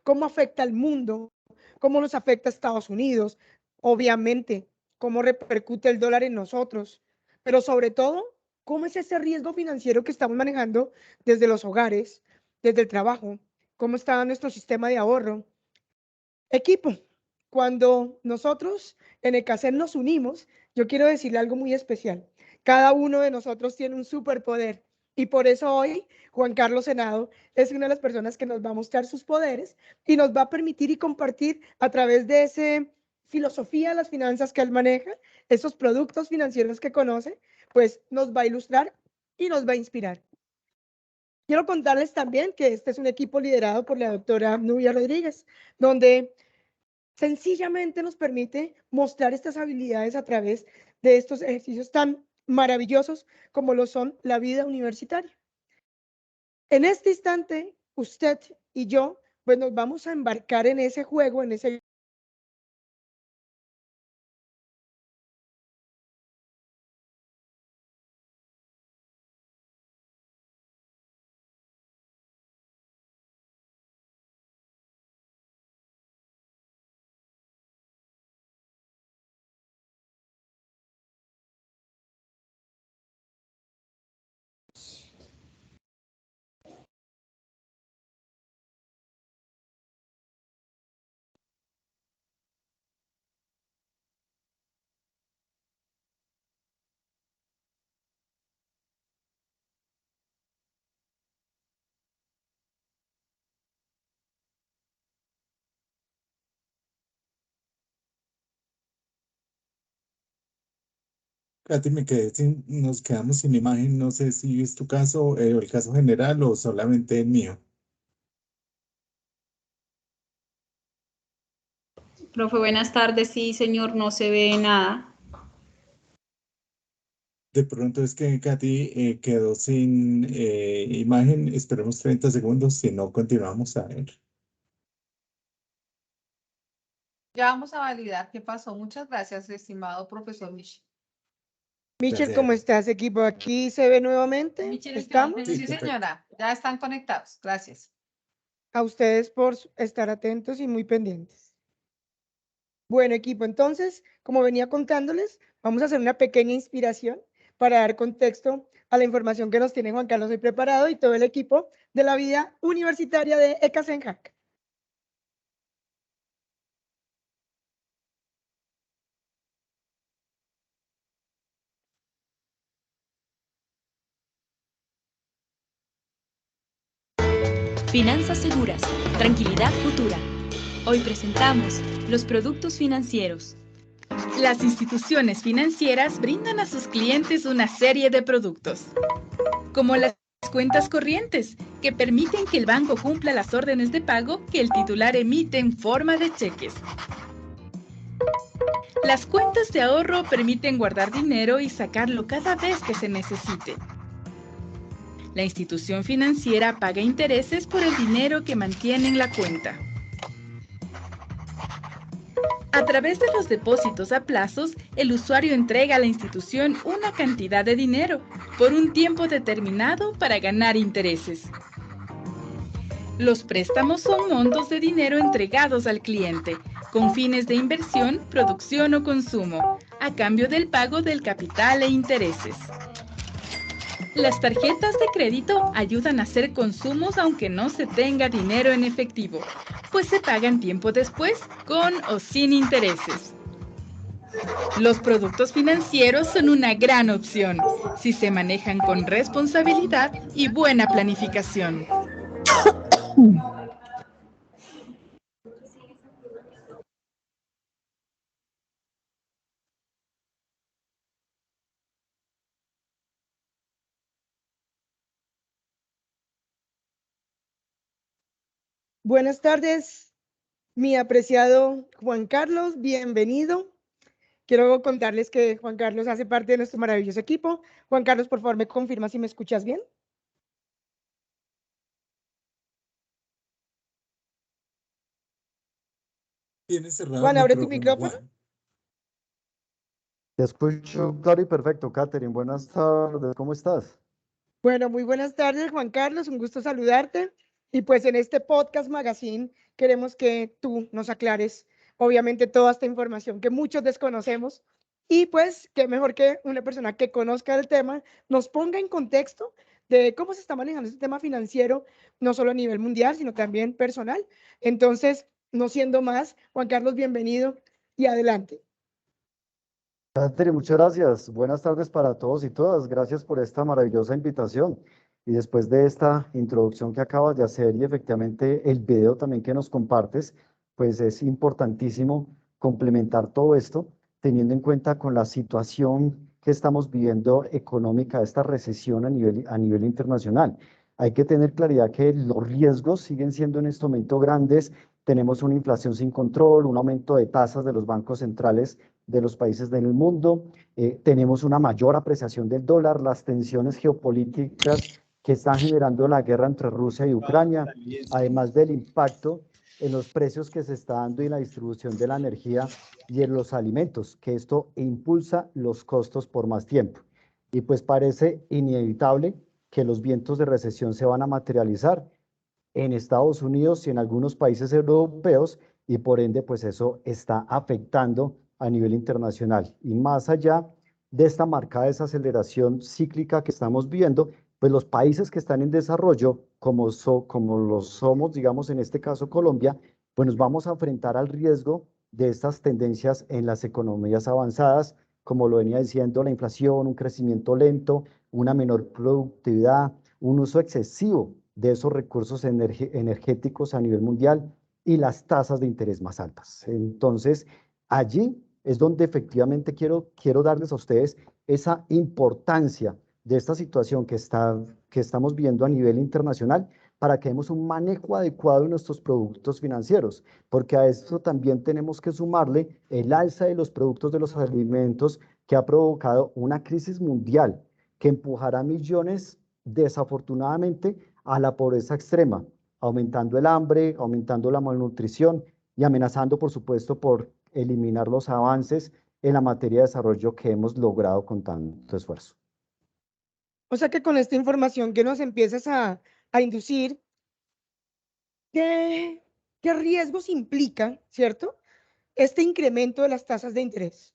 cómo afecta al mundo, cómo nos afecta a Estados Unidos, obviamente, cómo repercute el dólar en nosotros, pero sobre todo, cómo es ese riesgo financiero que estamos manejando desde los hogares, desde el trabajo, cómo está nuestro sistema de ahorro. Equipo, cuando nosotros en ECACEN nos unimos, yo quiero decirle algo muy especial. Cada uno de nosotros tiene un superpoder y por eso hoy Juan Carlos Senado es una de las personas que nos va a mostrar sus poderes y nos va a permitir y compartir a través de esa filosofía de las finanzas que él maneja, esos productos financieros que conoce, pues nos va a ilustrar y nos va a inspirar. Quiero contarles también que este es un equipo liderado por la doctora Nubia Rodríguez, donde sencillamente nos permite mostrar estas habilidades a través de estos ejercicios tan maravillosos como lo son la vida universitaria. En este instante, usted y yo, pues nos vamos a embarcar en ese juego, en ese Katy, nos quedamos sin imagen. No sé si es tu caso, el caso general o solamente el mío. Profe, buenas tardes. Sí, señor, no se ve nada. De pronto es que Katy quedó sin imagen. Esperemos 30 segundos, si no, continuamos a ver. Ya vamos a validar qué pasó. Muchas gracias, estimado profesor Michel. Michel, Gracias. ¿cómo estás, equipo? Aquí se ve nuevamente. Michel, ¿Estamos? sí, señora. Ya están conectados. Gracias. A ustedes por estar atentos y muy pendientes. Bueno, equipo, entonces, como venía contándoles, vamos a hacer una pequeña inspiración para dar contexto a la información que nos tiene Juan Carlos hoy preparado y todo el equipo de la vida universitaria de ECACENJAC. Finanzas seguras, tranquilidad futura. Hoy presentamos los productos financieros. Las instituciones financieras brindan a sus clientes una serie de productos, como las cuentas corrientes, que permiten que el banco cumpla las órdenes de pago que el titular emite en forma de cheques. Las cuentas de ahorro permiten guardar dinero y sacarlo cada vez que se necesite. La institución financiera paga intereses por el dinero que mantiene en la cuenta. A través de los depósitos a plazos, el usuario entrega a la institución una cantidad de dinero por un tiempo determinado para ganar intereses. Los préstamos son montos de dinero entregados al cliente, con fines de inversión, producción o consumo, a cambio del pago del capital e intereses. Las tarjetas de crédito ayudan a hacer consumos aunque no se tenga dinero en efectivo, pues se pagan tiempo después, con o sin intereses. Los productos financieros son una gran opción, si se manejan con responsabilidad y buena planificación. Buenas tardes, mi apreciado Juan Carlos, bienvenido. Quiero contarles que Juan Carlos hace parte de nuestro maravilloso equipo. Juan Carlos, por favor, me confirma si me escuchas bien. Tienes cerrado Juan, el abre tu micrófono, micrófono. Juan. Te escucho claro y perfecto, Katherine. Buenas tardes, ¿cómo estás? Bueno, muy buenas tardes, Juan Carlos, un gusto saludarte. Y pues en este podcast magazine queremos que tú nos aclares, obviamente, toda esta información que muchos desconocemos. Y pues, qué mejor que una persona que conozca el tema nos ponga en contexto de cómo se está manejando este tema financiero, no solo a nivel mundial, sino también personal. Entonces, no siendo más, Juan Carlos, bienvenido y adelante. Catherine, muchas gracias. Buenas tardes para todos y todas. Gracias por esta maravillosa invitación. Y después de esta introducción que acabas de hacer y efectivamente el video también que nos compartes, pues es importantísimo complementar todo esto, teniendo en cuenta con la situación que estamos viviendo económica, esta recesión a nivel internacional. Hay que tener claridad que los riesgos siguen siendo en este momento grandes. Tenemos una inflación sin control, un aumento de tasas de los bancos centrales de los países del mundo, tenemos una mayor apreciación del dólar, las tensiones geopolíticas que están generando la guerra entre Rusia y Ucrania, además del impacto en los precios que se está dando y en la distribución de la energía y en los alimentos, que esto impulsa los costos por más tiempo. Y pues parece inevitable que los vientos de recesión se van a materializar en Estados Unidos y en algunos países europeos, y por ende, pues eso está afectando a nivel internacional. Y más allá de esta marcada desaceleración cíclica que estamos viendo, pues los países que están en desarrollo, como lo somos, digamos, en este caso Colombia, pues nos vamos a enfrentar al riesgo de estas tendencias en las economías avanzadas, como lo venía diciendo, la inflación, un crecimiento lento, una menor productividad, un uso excesivo de esos recursos energéticos a nivel mundial y las tasas de interés más altas. Entonces, allí es donde efectivamente quiero darles a ustedes esa importancia de esta situación que estamos viendo a nivel internacional para que demos un manejo adecuado de nuestros productos financieros, porque a esto también tenemos que sumarle el alza de los productos de los alimentos que ha provocado una crisis mundial que empujará a millones, desafortunadamente, a la pobreza extrema, aumentando el hambre, aumentando la malnutrición y amenazando, por supuesto, por eliminar los avances en la materia de desarrollo que hemos logrado con tanto esfuerzo. O sea que con esta información que nos empiezas a inducir, ¿qué riesgos implica, cierto, este incremento de las tasas de interés?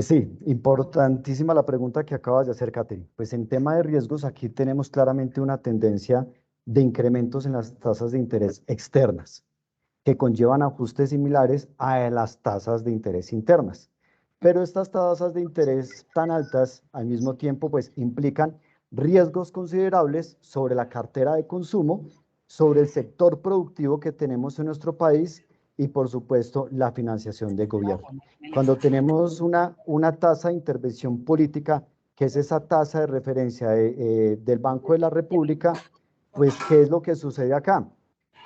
Sí, importantísima la pregunta que acabas de hacer, Catherine. Pues en tema de riesgos, aquí tenemos claramente una tendencia de incrementos en las tasas de interés externas, que conllevan ajustes similares a las tasas de interés internas. Pero estas tasas de interés tan altas, al mismo tiempo, pues implican riesgos considerables sobre la cartera de consumo, sobre el sector productivo que tenemos en nuestro país y, por supuesto, la financiación del gobierno. Cuando tenemos una tasa de intervención política, que es esa tasa de referencia del Banco de la República, pues, ¿qué es lo que sucede acá?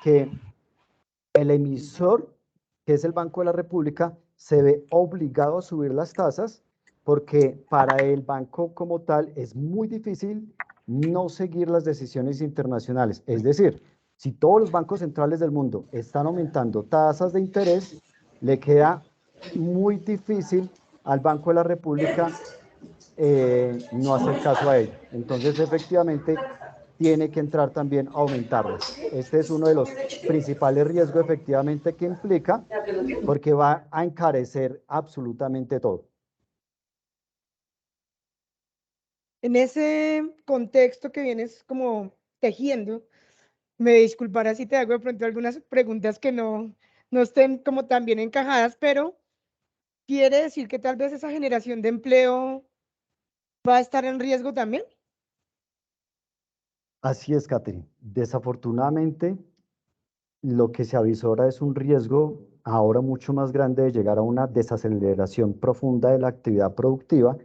Que el emisor, que es el Banco de la República, se ve obligado a subir las tasas porque para el banco como tal es muy difícil no seguir las decisiones internacionales. Es decir, si todos los bancos centrales del mundo están aumentando tasas de interés, le queda muy difícil al Banco de la República no hacer caso a ello. Entonces, efectivamente, tiene que entrar también a aumentarlas. Este es uno de los principales riesgos efectivamente que implica, porque va a encarecer absolutamente todo. En ese contexto que vienes como tejiendo, me disculparás si te hago de pronto algunas preguntas que no estén como tan bien encajadas, pero quiere decir que tal vez esa generación de empleo va a estar en riesgo también. Así es, Catherine. Desafortunadamente, lo que se avisora es un riesgo ahora mucho más grande de llegar a una desaceleración profunda de la actividad productiva,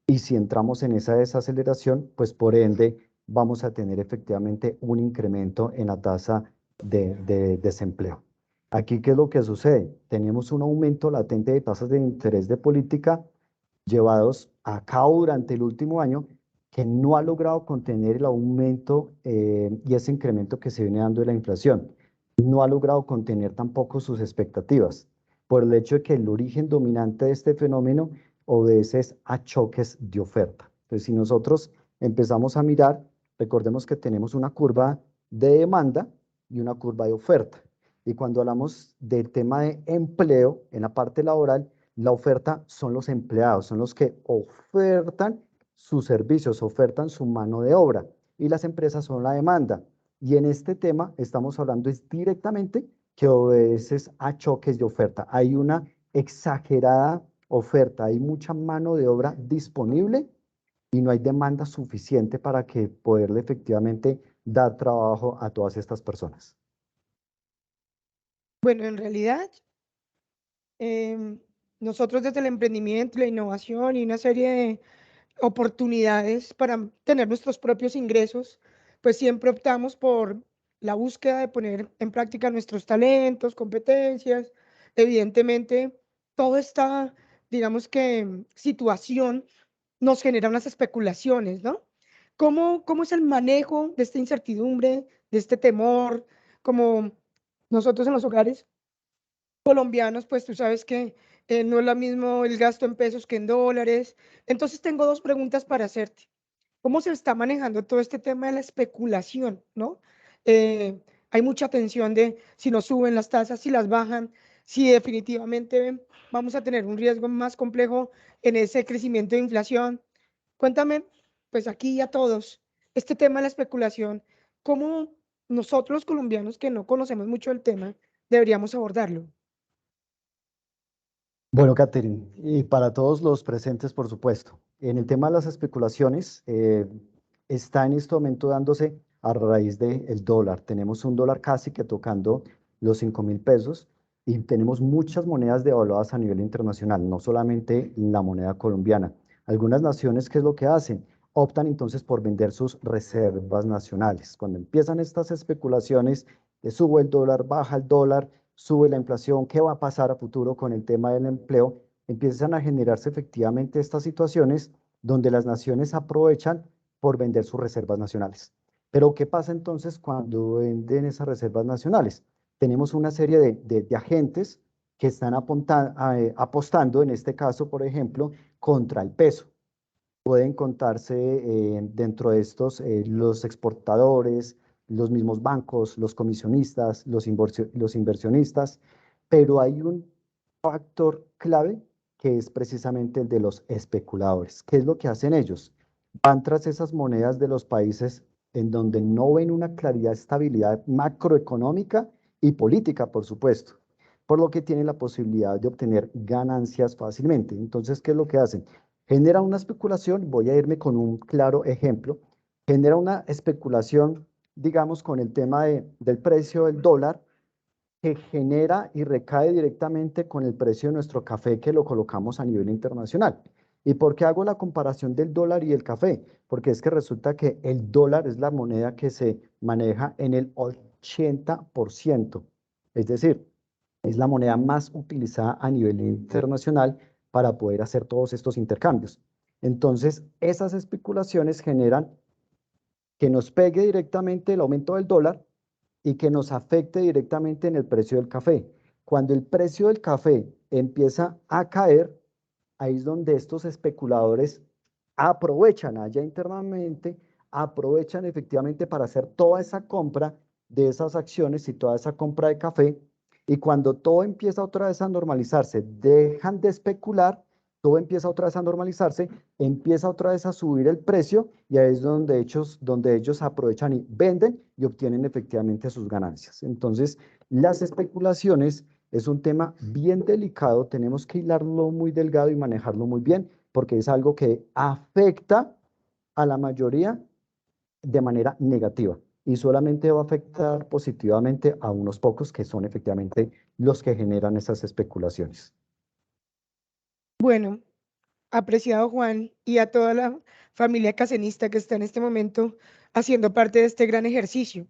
y si entramos en esa desaceleración, pues por ende vamos a tener efectivamente un incremento en la tasa de desempleo. Aquí, ¿qué es lo que sucede? Tenemos un aumento latente de tasas de interés de política llevados a cabo durante el último año, que no ha logrado contener el aumento y ese incremento que se viene dando de la inflación. No ha logrado contener tampoco sus expectativas, por el hecho de que el origen dominante de este fenómeno obedece a choques de oferta. Entonces, si nosotros empezamos a mirar, recordemos que tenemos una curva de demanda y una curva de oferta. Y cuando hablamos del tema de empleo, en la parte laboral, la oferta son los empleados, son los que ofertan sus servicios, ofertan su mano de obra, y las empresas son la demanda. Y en este tema estamos hablando es directamente que obedeces a choques de oferta. Hay una exagerada oferta, hay mucha mano de obra disponible y no hay demanda suficiente para que poderle efectivamente dar trabajo a todas estas personas. Bueno, en realidad, nosotros desde el emprendimiento, la innovación y una serie de oportunidades para tener nuestros propios ingresos, pues siempre optamos por la búsqueda de poner en práctica nuestros talentos, competencias. Evidentemente, toda esta, digamos que, situación nos genera unas especulaciones, ¿no? ¿Cómo es el manejo de esta incertidumbre, de este temor, como nosotros en los hogares colombianos, pues tú sabes que no es lo mismo el gasto en pesos que en dólares? Entonces tengo dos preguntas para hacerte. ¿Cómo se está manejando todo este tema de la especulación, ¿no? Hay mucha tensión de si nos suben las tasas, si las bajan, si definitivamente vamos a tener un riesgo más complejo en ese crecimiento de inflación. Cuéntame, pues aquí a todos, este tema de la especulación, ¿cómo nosotros los colombianos que no conocemos mucho el tema deberíamos abordarlo? Bueno, Catherine, y para todos los presentes, por supuesto, en el tema de las especulaciones, está en este momento dándose a raíz del dólar. Tenemos un dólar casi que tocando los 5.000 pesos y tenemos muchas monedas devaluadas a nivel internacional, no solamente la moneda colombiana. Algunas naciones, ¿qué es lo que hacen? Optan entonces por vender sus reservas nacionales. Cuando empiezan estas especulaciones, sube el dólar, baja el dólar, sube la inflación, ¿qué va a pasar a futuro con el tema del empleo? Empiezan a generarse efectivamente estas situaciones donde las naciones aprovechan por vender sus reservas nacionales. Pero ¿qué pasa entonces cuando venden esas reservas nacionales? Tenemos una serie de agentes que están apostando, en este caso, por ejemplo, contra el peso. Pueden contarse dentro de estos los exportadores, los mismos bancos, los comisionistas, los inversionistas, pero hay un factor clave que es precisamente el de los especuladores. ¿Qué es lo que hacen ellos? Van tras esas monedas de los países en donde no ven una claridad, estabilidad macroeconómica y política, por supuesto, por lo que tienen la posibilidad de obtener ganancias fácilmente. Entonces, ¿qué es lo que hacen? Genera una especulación, voy a irme con un claro ejemplo, genera una especulación, digamos, con el tema del precio del dólar, que genera y recae directamente con el precio de nuestro café que lo colocamos a nivel internacional. ¿Y por qué hago la comparación del dólar y el café? Porque es que resulta que el dólar es la moneda que se maneja en el 80%, es decir, es la moneda más utilizada a nivel internacional para poder hacer todos estos intercambios. Entonces, esas especulaciones generan que nos pegue directamente el aumento del dólar y que nos afecte directamente en el precio del café. Cuando el precio del café empieza a caer, ahí es donde estos especuladores aprovechan allá internamente, aprovechan efectivamente para hacer toda esa compra de esas acciones y toda esa compra de café. Y cuando todo empieza otra vez a normalizarse, dejan de especular, todo empieza otra vez a normalizarse, empieza otra vez a subir el precio y ahí es donde ellos aprovechan y venden y obtienen efectivamente sus ganancias. Entonces, las especulaciones es un tema bien delicado, tenemos que hilarlo muy delgado y manejarlo muy bien, porque es algo que afecta a la mayoría de manera negativa y solamente va a afectar positivamente a unos pocos que son efectivamente los que generan esas especulaciones. Bueno, apreciado Juan, y a toda la familia casenista que está en este momento haciendo parte de este gran ejercicio.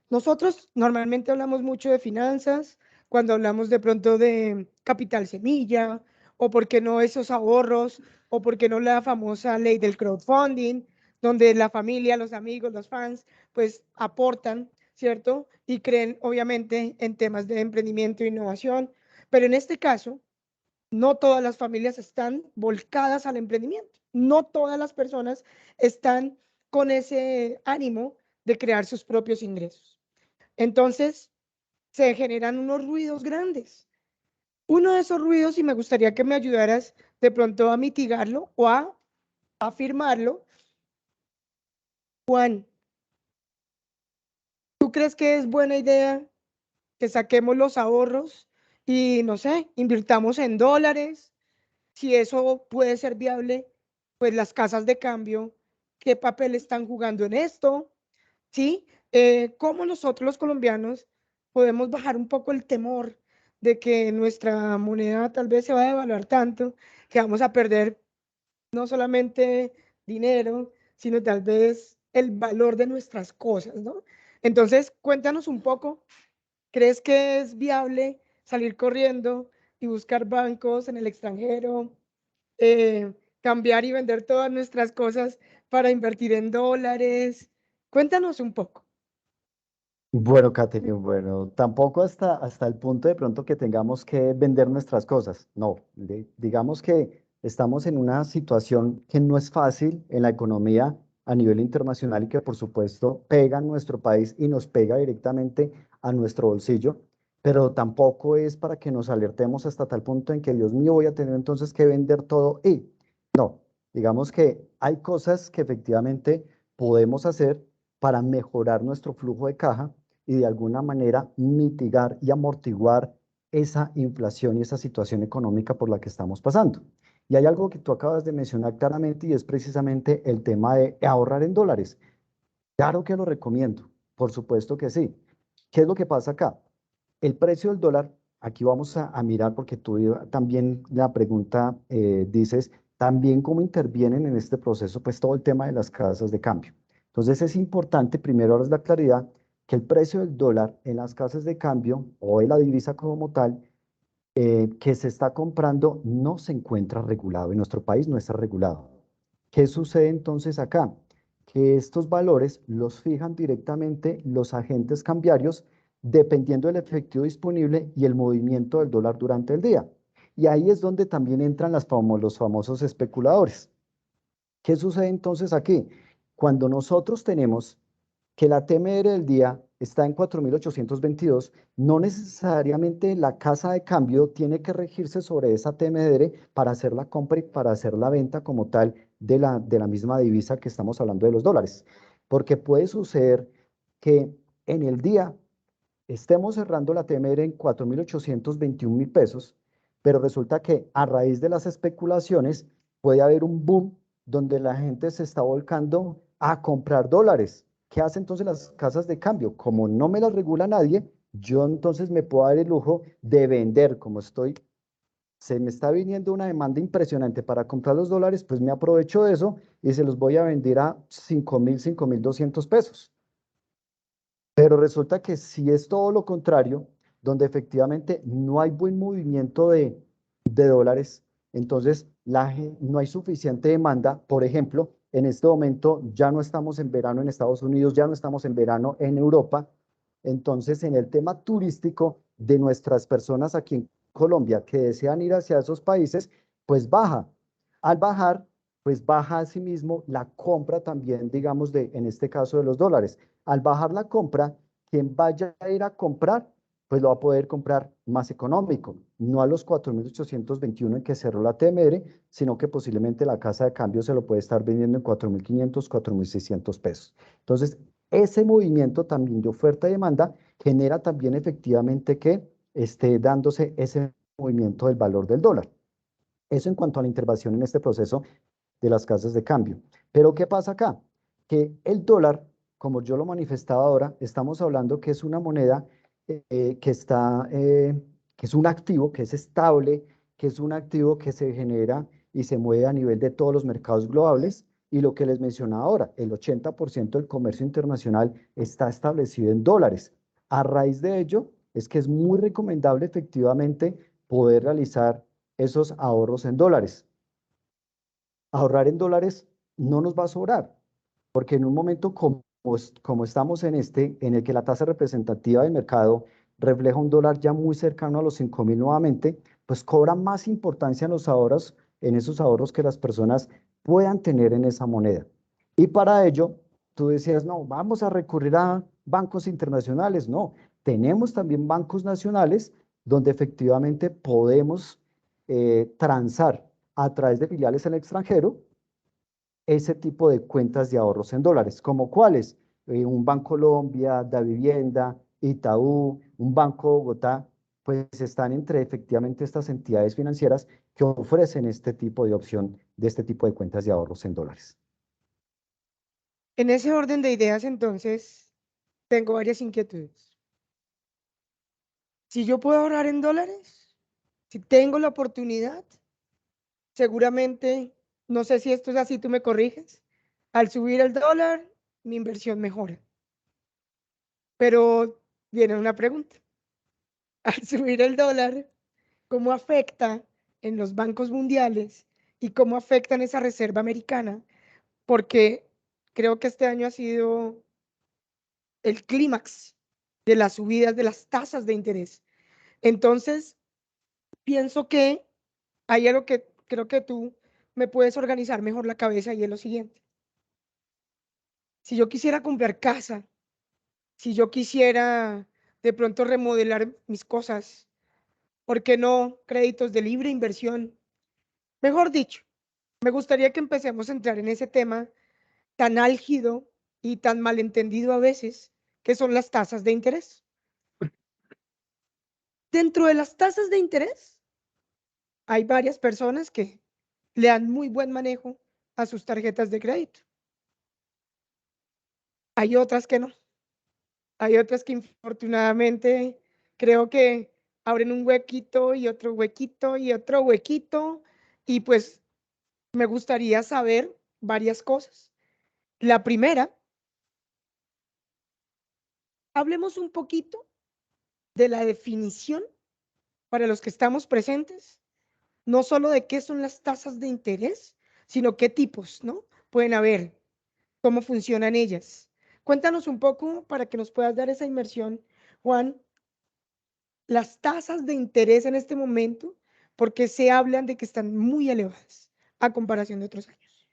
Nosotros normalmente hablamos mucho de finanzas cuando hablamos de pronto de capital semilla, o por qué no esos ahorros, o por qué no la famosa ley del crowdfunding, donde la familia, los amigos, los fans, pues aportan, ¿cierto? Y creen obviamente en temas de emprendimiento e innovación. Pero en este caso, no todas las familias están volcadas al emprendimiento. No todas las personas están con ese ánimo de crear sus propios ingresos. Entonces, se generan unos ruidos grandes. Uno de esos ruidos, y me gustaría que me ayudaras de pronto a mitigarlo o a afirmarlo. Juan, ¿tú crees que es buena idea que saquemos los ahorros y, no sé, invirtamos en dólares? Si eso puede ser viable, pues las casas de cambio, ¿qué papel están jugando en esto? ¿Sí? ¿Cómo nosotros los colombianos podemos bajar un poco el temor de que nuestra moneda tal vez se va a devaluar tanto que vamos a perder no solamente dinero, sino tal vez el valor de nuestras cosas, ¿no? Entonces, cuéntanos un poco, ¿crees que es viable salir corriendo y buscar bancos en el extranjero, cambiar y vender todas nuestras cosas para invertir en dólares? Cuéntanos un poco. Bueno, Catherine, bueno, tampoco hasta el punto de pronto que tengamos que vender nuestras cosas. No, digamos que estamos en una situación que no es fácil en la economía a nivel internacional y que por supuesto pega a nuestro país y nos pega directamente a nuestro bolsillo, pero tampoco es para que nos alertemos hasta tal punto en que, Dios mío, voy a tener entonces que vender todo y no, digamos que hay cosas que efectivamente podemos hacer para mejorar nuestro flujo de caja y de alguna manera mitigar y amortiguar esa inflación y esa situación económica por la que estamos pasando. Y hay algo que tú acabas de mencionar claramente y es precisamente el tema de ahorrar en dólares. Claro que lo recomiendo, por supuesto que sí. ¿Qué es lo que pasa acá? El precio del dólar, aquí vamos a mirar porque tú también la pregunta dices, también cómo intervienen en este proceso, pues todo el tema de las casas de cambio. Entonces es importante, primero darles la claridad, que el precio del dólar en las casas de cambio o de la divisa como tal, que se está comprando no se encuentra regulado. En nuestro país no está regulado. ¿Qué sucede entonces acá? Que estos valores los fijan directamente los agentes cambiarios dependiendo del efectivo disponible y el movimiento del dólar durante el día. Y ahí es donde también entran los famosos especuladores. ¿Qué sucede entonces aquí? Cuando nosotros tenemos que la TMR del día está en 4.822, no necesariamente la casa de cambio tiene que regirse sobre esa TMR para hacer la compra y para hacer la venta como tal de la misma divisa que estamos hablando de los dólares. Porque puede suceder que en el día estemos cerrando la TMR en 4.821.000 pesos, pero resulta que a raíz de las especulaciones puede haber un boom donde la gente se está volcando a comprar dólares. ¿Qué hacen entonces las casas de cambio? Como no me las regula nadie, yo entonces me puedo dar el lujo de vender, se me está viniendo una demanda impresionante para comprar los dólares, pues me aprovecho de eso y se los voy a vender a 5.000, 5.200 pesos. Pero resulta que si es todo lo contrario, donde efectivamente no hay buen movimiento de dólares, entonces no hay suficiente demanda. Por ejemplo, en este momento ya no estamos en verano en Estados Unidos, ya no estamos en verano en Europa. Entonces, en el tema turístico de nuestras personas aquí en Colombia que desean ir hacia esos países, pues baja. Al bajar, pues baja asimismo la compra también, digamos, en este caso de los dólares. Al bajar la compra, quien vaya a ir a comprar, pues lo va a poder comprar más económico, no a los 4.821 en que cerró la TMR, sino que posiblemente la casa de cambio se lo puede estar vendiendo en 4.500, 4.600 pesos. Entonces, ese movimiento también de oferta y demanda genera también efectivamente que esté dándose ese movimiento del valor del dólar. Eso en cuanto a la intervención en este proceso de las casas de cambio. Pero ¿qué pasa acá? Que el dólar, como yo lo manifestaba ahora, estamos hablando que es una moneda que es un activo, que es estable, que es un activo que se genera y se mueve a nivel de todos los mercados globales. Y lo que les mencionaba ahora, el 80% del comercio internacional está establecido en dólares. A raíz de ello, es que es muy recomendable efectivamente poder realizar esos ahorros en dólares. Ahorrar en dólares no nos va a sobrar, porque en un momento como estamos en el que la tasa representativa del mercado refleja un dólar ya muy cercano a los 5.000 nuevamente, pues cobra más importancia en esos ahorros que las personas puedan tener en esa moneda. Y para ello, tú decías, no, vamos a recurrir a bancos internacionales, no. Tenemos también bancos nacionales donde efectivamente podemos transar a través de filiales en el extranjero ese tipo de cuentas de ahorros en dólares, como cuáles, un Bancolombia, Davivienda, Itaú, un Banco Bogotá, pues están entre efectivamente estas entidades financieras que ofrecen este tipo de opción de este tipo de cuentas de ahorros en dólares. En ese orden de ideas, entonces, tengo varias inquietudes. Si yo puedo ahorrar en dólares, si tengo la oportunidad, seguramente, no sé si esto es así, tú me corriges, al subir el dólar, mi inversión mejora. Pero viene una pregunta. Al subir el dólar, ¿cómo afecta en los bancos mundiales y cómo afecta en esa reserva americana? Porque creo que este año ha sido el clímax de las subidas de las tasas de interés. Entonces, pienso que hay algo que creo que tú me puedes organizar mejor la cabeza y es lo siguiente. Si yo quisiera comprar casa, si yo quisiera de pronto remodelar mis cosas, ¿por qué no créditos de libre inversión? Mejor dicho, me gustaría que empecemos a entrar en ese tema tan álgido y tan malentendido a veces, que son las tasas de interés. Dentro de las tasas de interés, hay varias personas que le dan muy buen manejo a sus tarjetas de crédito. Hay otras que no. Hay otras que infortunadamente creo que abren un huequito y otro huequito y otro huequito. Y pues me gustaría saber varias cosas. La primera, hablemos un poquito de la definición para los que estamos presentes, no solo de qué son las tasas de interés, sino qué tipos, ¿no? Pueden haber, cómo funcionan ellas. Cuéntanos un poco para que nos puedas dar esa inmersión, Juan, las tasas de interés en este momento, porque se hablan de que están muy elevadas a comparación de otros años.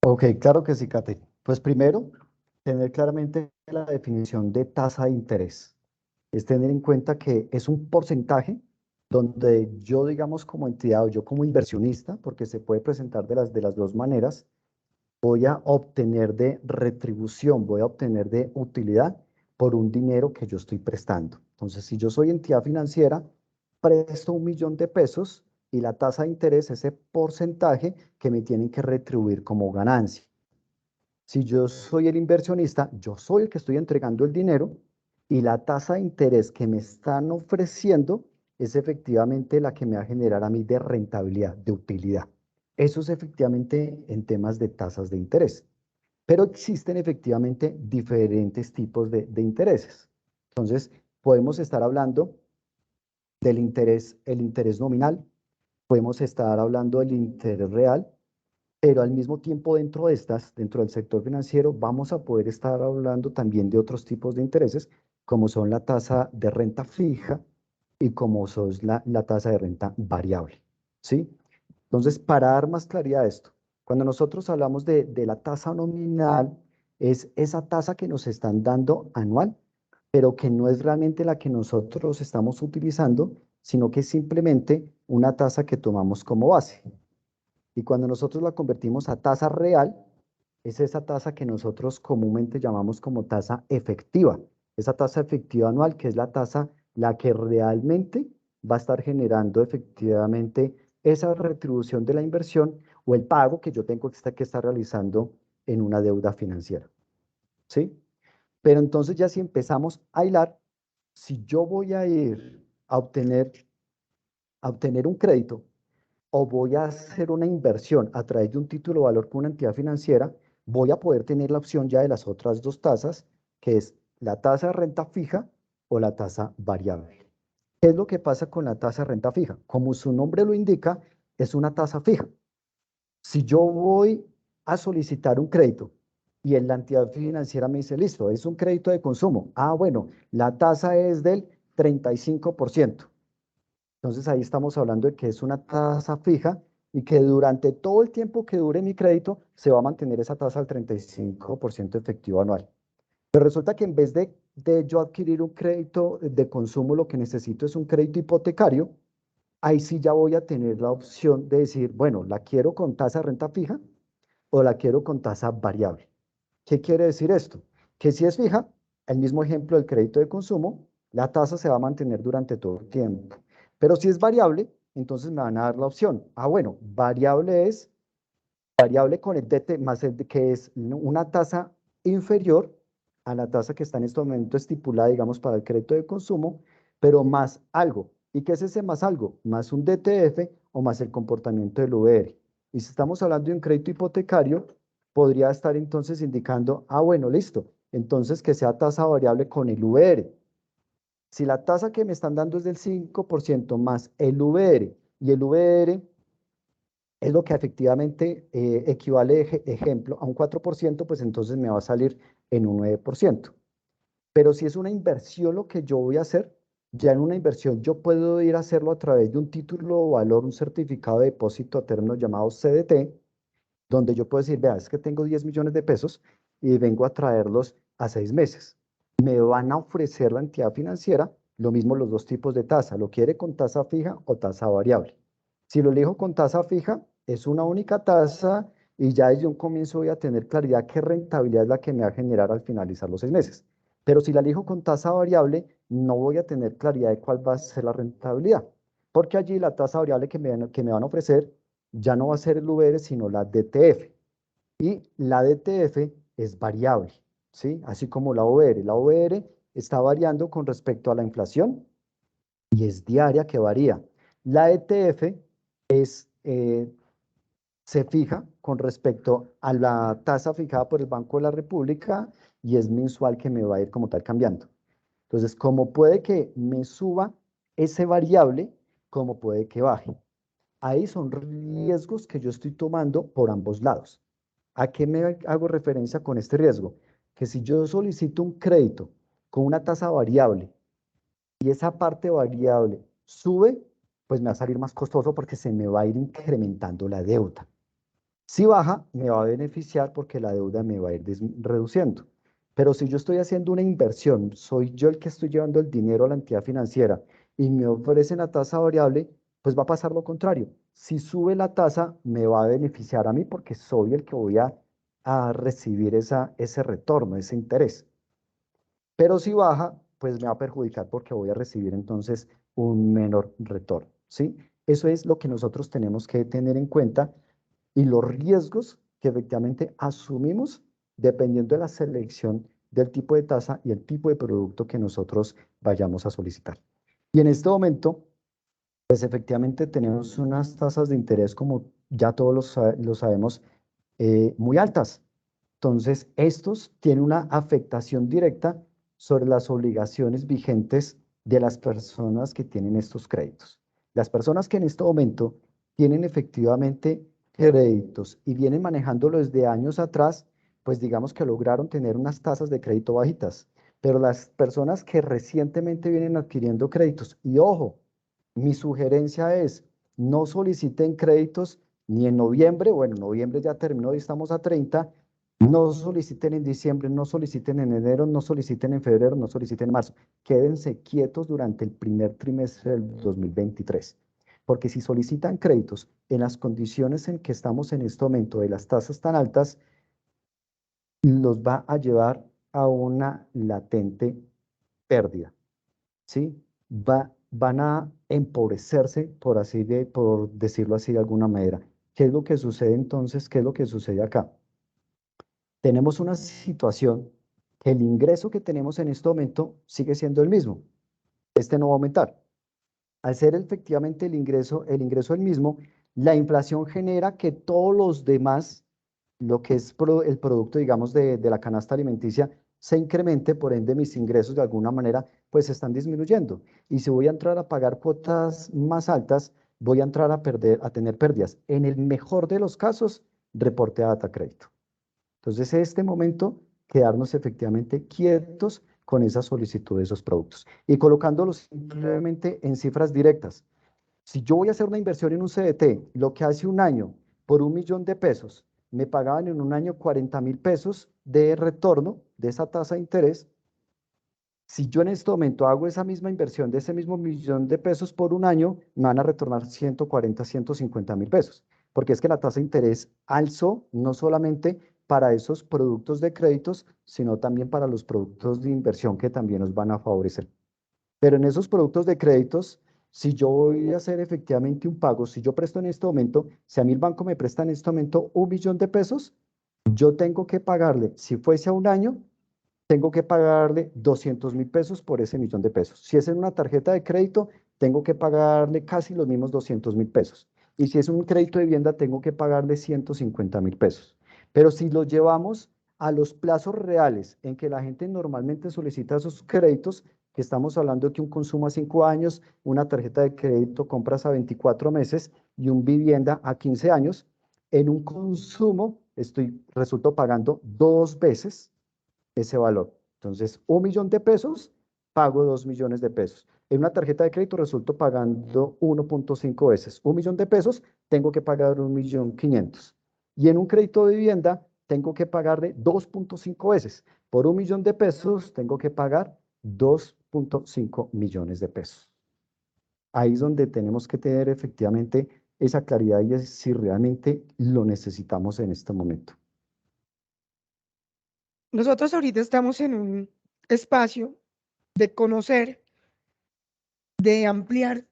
Ok, claro que sí, Kate. Pues primero, tener claramente la definición de tasa de interés. Es tener en cuenta que es un porcentaje donde yo, digamos, como entidad o yo como inversionista, porque se puede presentar de las dos maneras, voy a obtener de retribución, voy a obtener de utilidad por un dinero que yo estoy prestando. Entonces, si yo soy entidad financiera, presto 1.000.000 de pesos y la tasa de interés es ese porcentaje que me tienen que retribuir como ganancia. Si yo soy el inversionista, yo soy el que estoy entregando el dinero y la tasa de interés que me están ofreciendo es efectivamente la que me va a generar a mí de rentabilidad, de utilidad. Eso es efectivamente en temas de tasas de interés. Pero existen efectivamente diferentes tipos de intereses. Entonces, podemos estar hablando del interés, el interés nominal, podemos estar hablando del interés real, pero al mismo tiempo dentro de estas, dentro del sector financiero, vamos a poder estar hablando también de otros tipos de intereses, como son la tasa de renta fija y como son la tasa de renta variable, ¿sí? Entonces, para dar más claridad a esto, cuando nosotros hablamos de la tasa nominal, es esa tasa que nos están dando anual, pero que no es realmente la que nosotros estamos utilizando, sino que es simplemente una tasa que tomamos como base. Y cuando nosotros la convertimos a tasa real, es esa tasa que nosotros comúnmente llamamos como tasa efectiva. Esa tasa efectiva anual, que es la tasa la que realmente va a estar generando efectivamente esa retribución de la inversión o el pago que yo tengo que estar realizando en una deuda financiera. ¿Sí? Pero entonces ya si empezamos a hilar, si yo voy a ir a obtener un crédito o voy a hacer una inversión a través de un título de valor con una entidad financiera, voy a poder tener la opción ya de las otras dos tasas, que es la tasa de renta fija o la tasa variable. ¿Qué es lo que pasa con la tasa de renta fija? Como su nombre lo indica, es una tasa fija. Si yo voy a solicitar un crédito y la entidad financiera me dice, listo, es un crédito de consumo. Ah, bueno, la tasa es del 35%. Entonces ahí estamos hablando de que es una tasa fija y que durante todo el tiempo que dure mi crédito se va a mantener esa tasa al 35% efectivo anual. Pero resulta que en vez de yo adquirir un crédito de consumo, lo que necesito es un crédito hipotecario. Ahí sí ya voy a tener la opción de decir, bueno, ¿la quiero con tasa de renta fija o la quiero con tasa variable? ¿Qué quiere decir esto? Que si es fija, el mismo ejemplo del crédito de consumo, la tasa se va a mantener durante todo el tiempo. Pero si es variable, entonces me van a dar la opción. Ah, bueno, variable con el DT más el que es una tasa inferior a la tasa que está en este momento estipulada, digamos, para el crédito de consumo, pero más algo. ¿Y qué es ese más algo? Más un DTF o más el comportamiento del VR. Y si estamos hablando de un crédito hipotecario, podría estar entonces indicando, ah, bueno, listo, entonces que sea tasa variable con el VR. Si la tasa que me están dando es del 5% más el VR, y el VR es lo que efectivamente equivale, ejemplo, a un 4%, pues entonces me va a salir en un 9%. Pero si es una inversión lo que yo voy a hacer, ya en una inversión yo puedo ir a hacerlo a través de un título o valor, un certificado de depósito a términos llamado CDT, donde yo puedo decir, vea, es que tengo 10 millones de pesos y vengo a traerlos a 6 meses. Me van a ofrecer la entidad financiera, lo mismo los dos tipos de tasa, lo quiere con tasa fija o tasa variable. Si lo elijo con tasa fija, es una única tasa y ya desde un comienzo voy a tener claridad qué rentabilidad es la que me va a generar al finalizar los 6 meses. Pero si la elijo con tasa variable, no voy a tener claridad de cuál va a ser la rentabilidad, porque allí la tasa variable que me van a ofrecer ya no va a ser el VR, sino la DTF. Y la DTF es variable, ¿sí? Así como la OR. La OR está variando con respecto a la inflación y es diaria que varía. La DTF es, se fija con respecto a la tasa fijada por el Banco de la República y es mensual que me va a ir como tal cambiando. Entonces, como puede que me suba ese variable, como puede que baje. Ahí son riesgos que yo estoy tomando por ambos lados. ¿A qué me hago referencia con este riesgo? Que si yo solicito un crédito con una tasa variable y esa parte variable sube, pues me va a salir más costoso porque se me va a ir incrementando la deuda. Si baja, me va a beneficiar porque la deuda me va a ir reduciendo. Pero si yo estoy haciendo una inversión, soy yo el que estoy llevando el dinero a la entidad financiera y me ofrecen la tasa variable, pues va a pasar lo contrario. Si sube la tasa, me va a beneficiar a mí porque soy el que voy a recibir ese retorno, ese interés. Pero si baja, pues me va a perjudicar porque voy a recibir entonces un menor retorno, ¿sí? Eso es lo que nosotros tenemos que tener en cuenta y los riesgos que efectivamente asumimos dependiendo de la selección del tipo de tasa y el tipo de producto que nosotros vayamos a solicitar. Y en este momento, pues efectivamente tenemos unas tasas de interés, como ya todos lo sabemos, muy altas. Entonces, estos tienen una afectación directa sobre las obligaciones vigentes de las personas que tienen estos créditos. Las personas que en este momento tienen efectivamente créditos y vienen manejándolo desde años atrás, pues digamos que lograron tener unas tasas de crédito bajitas. Pero las personas que recientemente vienen adquiriendo créditos, y ojo, mi sugerencia es, no soliciten créditos ni en noviembre, bueno, noviembre ya terminó y estamos a 30, no soliciten en diciembre, no soliciten en enero, no soliciten en febrero, no soliciten en marzo. Quédense quietos durante el primer trimestre del 2023. Porque si solicitan créditos en las condiciones en que estamos en este momento de las tasas tan altas, los va a llevar a una latente pérdida, ¿sí? Van a empobrecerse, por decirlo así de alguna manera. ¿Qué es lo que sucede entonces? ¿Qué es lo que sucede acá? Tenemos una situación que el ingreso que tenemos en este momento sigue siendo el mismo. Este no va a aumentar. Al ser efectivamente el ingreso el mismo, la inflación genera que todos los demás, lo que es el producto, digamos, de la canasta alimenticia, se incremente, por ende mis ingresos de alguna manera pues están disminuyendo. Y si voy a entrar a pagar cuotas más altas, voy a entrar a tener pérdidas. En el mejor de los casos, reporte a data crédito. Entonces, en este momento, quedarnos efectivamente quietos con esa solicitud de esos productos y colocándolos simplemente en cifras directas. Si yo voy a hacer una inversión en un CDT, lo que hace un año por 1 millón de pesos, me pagaban en un año 40.000 pesos de retorno de esa tasa de interés. Si yo en este momento hago esa misma inversión de ese mismo millón de pesos por un año, me van a retornar 140, 150.000 pesos, porque es que la tasa de interés alzó no solamente para esos productos de créditos, sino también para los productos de inversión que también nos van a favorecer. Pero en esos productos de créditos, si yo voy a hacer efectivamente un pago, si yo presto en este momento, si a mí el banco me presta en este momento 1.000.000 de pesos, yo tengo que pagarle, si fuese a un año, tengo que pagarle 200.000 pesos por ese millón de pesos. Si es en una tarjeta de crédito, tengo que pagarle casi los mismos 200.000 pesos. Y si es un crédito de vivienda, tengo que pagarle 150.000 pesos. Pero si lo llevamos a los plazos reales en que la gente normalmente solicita esos créditos, que estamos hablando de que un consumo a 5 años, una tarjeta de crédito compras a 24 meses y un vivienda a 15 años, en un consumo resulto pagando 2 veces ese valor. Entonces, 1.000.000 de pesos, pago 2 millones de pesos. En una tarjeta de crédito resulto pagando 1.5 veces. 1.000.000 de pesos, tengo que pagar 1.500.000. Y en un crédito de vivienda, tengo que pagarle 2.5 veces. Por 1.000.000 de pesos, tengo que pagar 2.5 millones de pesos. Ahí es donde tenemos que tener efectivamente esa claridad y es si realmente lo necesitamos en este momento. Nosotros ahorita estamos en un espacio de conocer, de ampliar.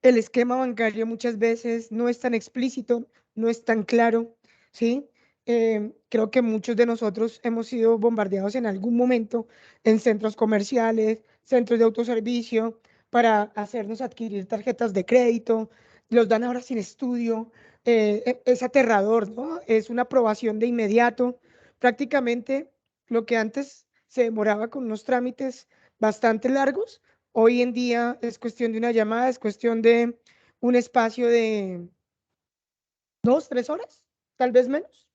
El esquema bancario muchas veces no es tan explícito, no es tan claro, ¿sí? Creo que muchos de nosotros hemos sido bombardeados en algún momento en centros comerciales, centros de autoservicio, para hacernos adquirir tarjetas de crédito. Los dan ahora sin estudio. Es aterrador, ¿no? Es una aprobación de inmediato. Prácticamente lo que antes se demoraba con unos trámites bastante largos, hoy en día es cuestión de una llamada, es cuestión de un espacio de 2, 3 horas, tal vez menos.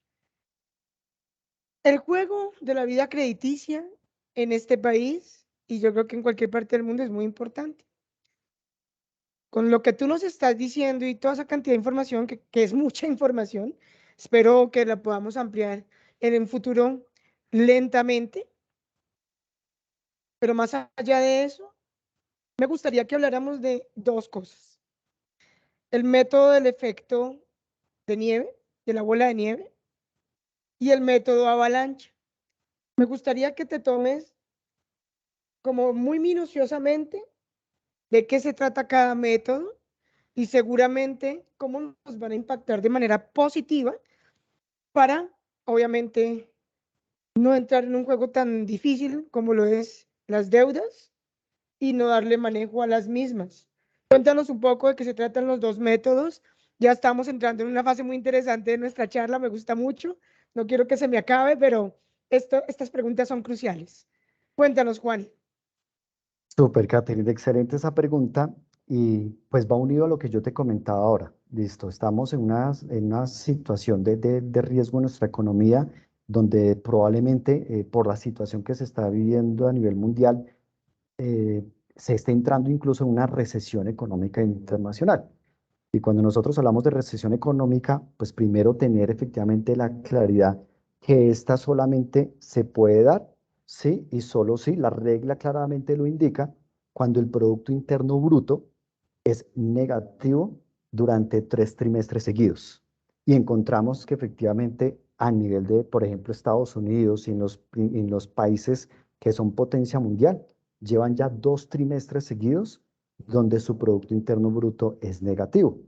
El juego de la vida crediticia en este país, y yo creo que en cualquier parte del mundo, es muy importante. Con lo que tú nos estás diciendo y toda esa cantidad de información, que es mucha información, espero que la podamos ampliar en un futuro lentamente. Pero más allá de eso, me gustaría que habláramos de 2 cosas. El método del efecto de nieve, de la bola de nieve, y el método avalancha. Me gustaría que te tomes como muy minuciosamente de qué se trata cada método y seguramente cómo nos van a impactar de manera positiva para, obviamente, no entrar en un juego tan difícil como lo es las deudas y no darle manejo a las mismas. Cuéntanos un poco de qué se tratan los 2 métodos. Ya estamos entrando en una fase muy interesante de nuestra charla, me gusta mucho. No quiero que se me acabe, pero estas preguntas son cruciales. Cuéntanos, Juan. Súper, Catherine, excelente esa pregunta y pues va unido a lo que yo te comentaba ahora. Listo, estamos en una situación de riesgo en nuestra economía donde probablemente por la situación que se está viviendo a nivel mundial se está entrando incluso en una recesión económica internacional. Y cuando nosotros hablamos de recesión económica, pues primero tener efectivamente la claridad que esta solamente se puede dar, sí, y solo sí, la regla claramente lo indica, cuando el Producto Interno Bruto es negativo durante 3 trimestres seguidos. Y encontramos que efectivamente a nivel de, por ejemplo, Estados Unidos y en los países que son potencia mundial, llevan ya 2 trimestres seguidos donde su Producto Interno Bruto es negativo.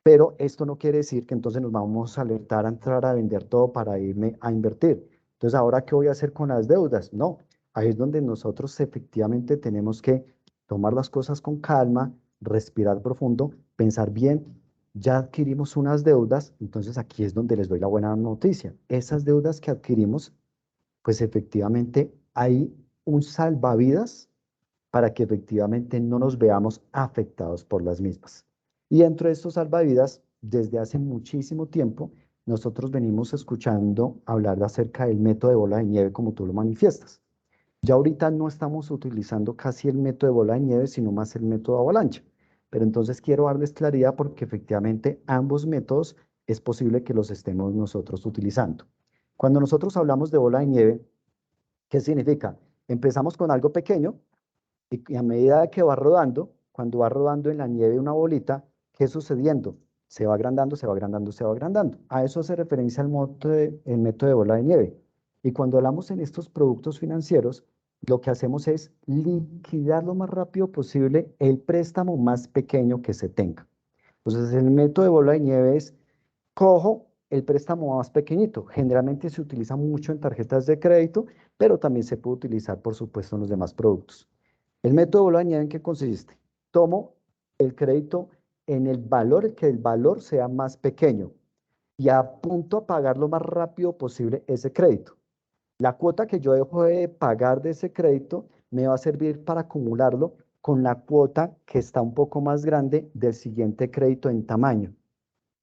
Pero esto no quiere decir que entonces nos vamos a alertar a entrar a vender todo para irme a invertir. Entonces, ¿ahora qué voy a hacer con las deudas? No, ahí es donde nosotros efectivamente tenemos que tomar las cosas con calma, respirar profundo, pensar bien. Ya adquirimos unas deudas, entonces aquí es donde les doy la buena noticia. Esas deudas que adquirimos, pues efectivamente hay un salvavidas para que efectivamente no nos veamos afectados por las mismas. Y dentro de estos salvavidas, desde hace muchísimo tiempo, nosotros venimos escuchando hablar acerca del método de bola de nieve como tú lo manifiestas. Ya ahorita no estamos utilizando casi el método de bola de nieve, sino más el método de avalancha. Pero entonces quiero darles claridad porque efectivamente ambos métodos es posible que los estemos nosotros utilizando. Cuando nosotros hablamos de bola de nieve, ¿qué significa? Empezamos con algo pequeño y a medida que va rodando, cuando va rodando en la nieve una bolita, ¿qué es sucediendo? Se va agrandando, se va agrandando, se va agrandando. A eso hace referencia el método de bola de nieve. Y cuando hablamos en estos productos financieros, lo que hacemos es liquidar lo más rápido posible el préstamo más pequeño que se tenga. Entonces, el método de bola de nieve es, cojo el préstamo más pequeñito. Generalmente se utiliza mucho en tarjetas de crédito, pero también se puede utilizar, por supuesto, en los demás productos. El método de bola de nieve, ¿en qué consiste? Tomo el crédito en el valor, que el valor sea más pequeño y apunto a pagar lo más rápido posible ese crédito. La cuota que yo dejo de pagar de ese crédito me va a servir para acumularlo con la cuota que está un poco más grande del siguiente crédito en tamaño.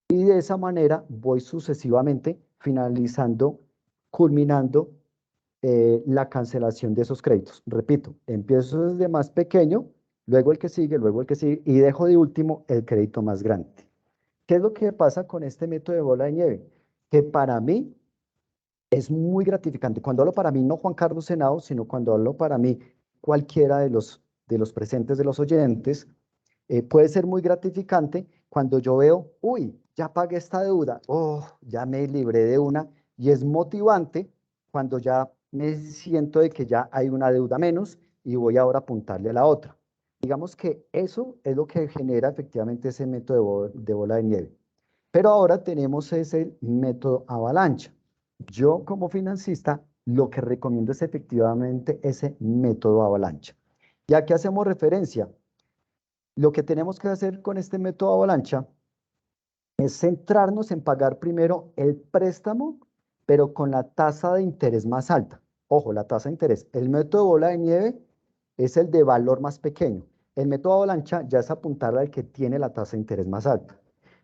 Y de esa manera voy sucesivamente finalizando, culminando la cancelación de esos créditos. Repito, empiezo desde más pequeño, luego el que sigue, luego el que sigue, y dejo de último el crédito más grande. ¿Qué es lo que pasa con este método de bola de nieve? Que para mí es muy gratificante. Cuando hablo para mí, no Juan Carlos Henao, sino cuando hablo para mí, cualquiera de los presentes, de los oyentes, puede ser muy gratificante cuando yo veo, uy, ya pagué esta deuda, oh, ya me libré de una, y es motivante cuando ya me siento de que ya hay una deuda menos y voy ahora a apuntarle a la otra. Digamos que eso es lo que genera efectivamente ese método de bola de nieve. Pero ahora tenemos ese método avalancha. Yo como financista lo que recomiendo es efectivamente ese método avalancha. ¿Y a qué hacemos referencia? Lo que tenemos que hacer con este método avalancha es centrarnos en pagar primero el préstamo, pero con la tasa de interés más alta. Ojo, la tasa de interés. El método bola de nieve es el de valor más pequeño. El método avalancha ya es apuntar al que tiene la tasa de interés más alta.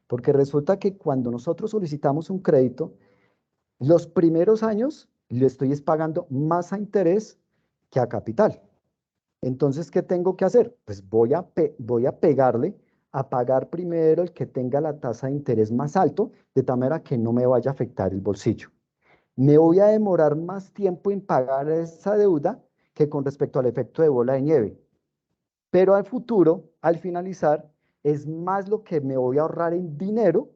Porque resulta que cuando nosotros solicitamos un crédito, los primeros años le estoy pagando más a interés que a capital. Entonces, ¿qué tengo que hacer? Pues voy a pegarle a pagar primero el que tenga la tasa de interés más alto, de tal manera que no me vaya a afectar el bolsillo. Me voy a demorar más tiempo en pagar esa deuda que con respecto al efecto de bola de nieve. Pero al futuro, al finalizar, es más lo que me voy a ahorrar en dinero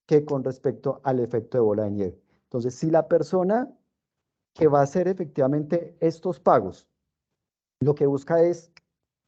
que con respecto al efecto de bola de nieve. Entonces, si la persona que va a hacer efectivamente estos pagos, lo que busca es